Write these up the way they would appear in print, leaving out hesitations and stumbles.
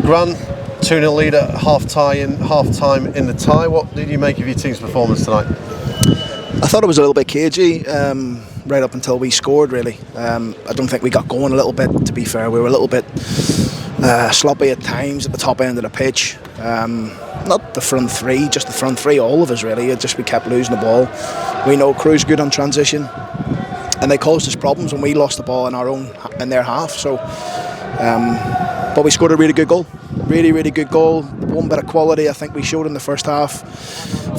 Grant, 2-0 lead at half-time in the tie. What did you make of your team's performance tonight? I thought it was a little bit cagey, right up until we scored, really. I don't think we got going a little bit, to be fair. We were a little bit sloppy at times at the top end of the pitch. Not the front three, just the front three, all of us, really. We kept losing the ball. We know Crewe's good on transition, and they caused us problems when we lost the ball in their half. So, but we scored a really good goal. Really, really good goal. One bit of quality I think we showed in the first half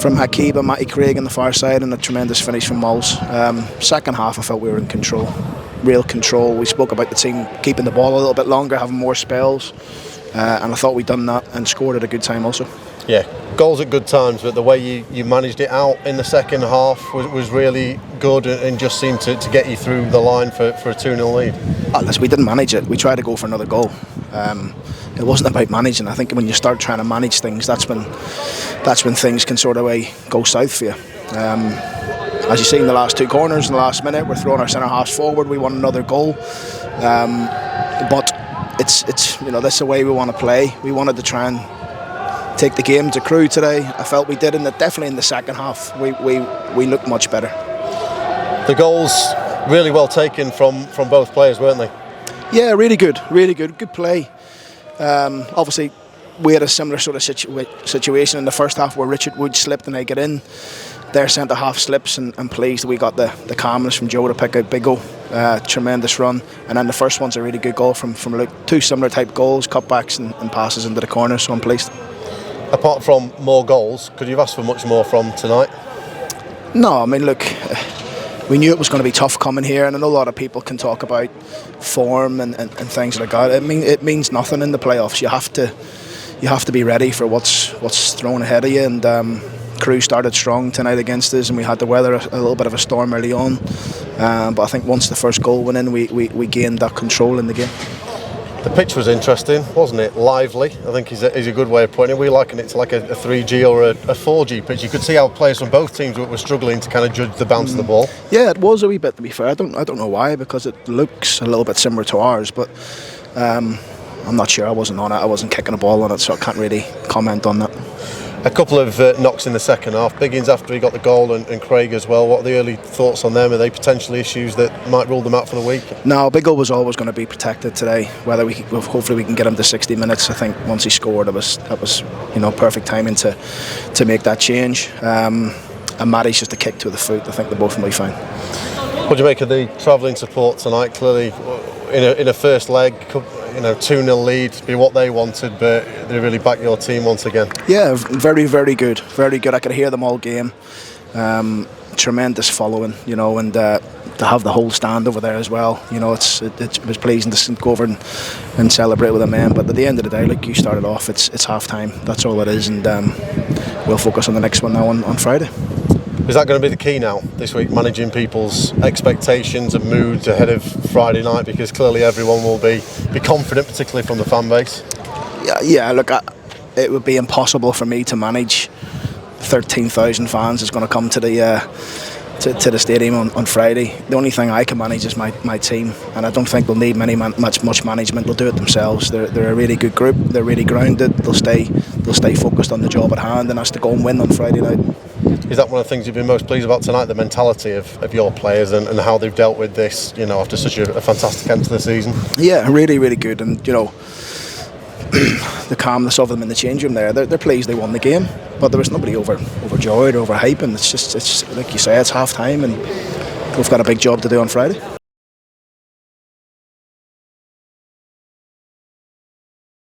from Hakeeb and Matty Craig on the far side, and a tremendous finish from Mols. Second half I felt we were in control, real control. We spoke about the team keeping the ball a little bit longer, having more spells, and I thought we'd done that and scored at a good time also. Yeah, goals at good times, but the way you managed it out in the second half was really good and just seemed to get you through the line for a 2-0 lead. Unless we didn't manage it, we tried to go for another goal. It wasn't about managing. I think when you start trying to manage things, that's when things can sort of go south for you. As you see in the last two corners in the last minute, we're throwing our centre halves forward. We want another goal, but it's that's the way we want to play. We wanted to try and take the game to Crewe today. I felt we did, definitely in the second half. We looked much better. The goals really well taken from both players, weren't they? Yeah, really good, good play. Obviously, we had a similar sort of situation in the first half where Richard Wood slipped and they get in. Their centre half slips and pleased that we got the calmness from Joe to pick out Big O. Tremendous run, and then the first one's a really good goal from Luke. Two similar type goals, cutbacks and passes into the corner, so I'm pleased. Apart from more goals, could you have asked for much more from tonight? No, I mean, look, we knew it was going to be tough coming here, and I know a lot of people can talk about form and things like that. It means nothing in the playoffs. You have to be ready for what's thrown ahead of you, and Crewe started strong tonight against us, and we had to weather a little bit of a storm early on. But I think once the first goal went in, we gained that control in the game. The pitch was interesting, wasn't it? Lively, I think is a good way of putting it. We liken it to like a 3G or a 4G pitch. You could see how players from both teams were struggling to kind of judge the bounce of the ball. Yeah, it was a wee bit, to be fair. I don't know why, because it looks a little bit similar to ours, but I'm not sure. I wasn't on it. I wasn't kicking a ball on it, so I can't really comment on that. A couple of knocks in the second half. Biggins after he got the goal and Craig as well. What are the early thoughts on them? Are they potentially issues that might rule them out for the week? No, Big O was always going to be protected today. Hopefully we can get him to 60 minutes. I think once he scored, that was perfect timing to make that change. And Matty's just a kick to the foot. I think they both will be fine. What do you make of the travelling support tonight? Clearly, in a first leg, 2-0 lead, be what they wanted, but they really backed your team once again. Yeah, very, very good. Very good. I could hear them all game. Tremendous following, and to have the whole stand over there as well. It was pleasing to go over and celebrate with the men. But at the end of the day, like you started off, it's half time. That's all it is, and we'll focus on the next one now on Friday. Is that going to be the key now this week, managing people's expectations and moods ahead of Friday night? Because clearly everyone will be confident, particularly from the fan base. Yeah. Look, it would be impossible for me to manage 13,000 fans that's going to come to the stadium on Friday. The only thing I can manage is my team, and I don't think they'll need much management. They'll do it themselves. They're a really good group. They're really grounded. They'll stay focused on the job at hand, and that's to go and win on Friday night. Is that one of the things you've been most pleased about tonight, the mentality of your players and how they've dealt with this, after such a fantastic end to the season? Yeah, really, really good. And, the calmness of them in the change room there, they're pleased they won the game, but there was nobody overjoyed or overhyping. It's like you say, it's half time, and we've got a big job to do on Friday.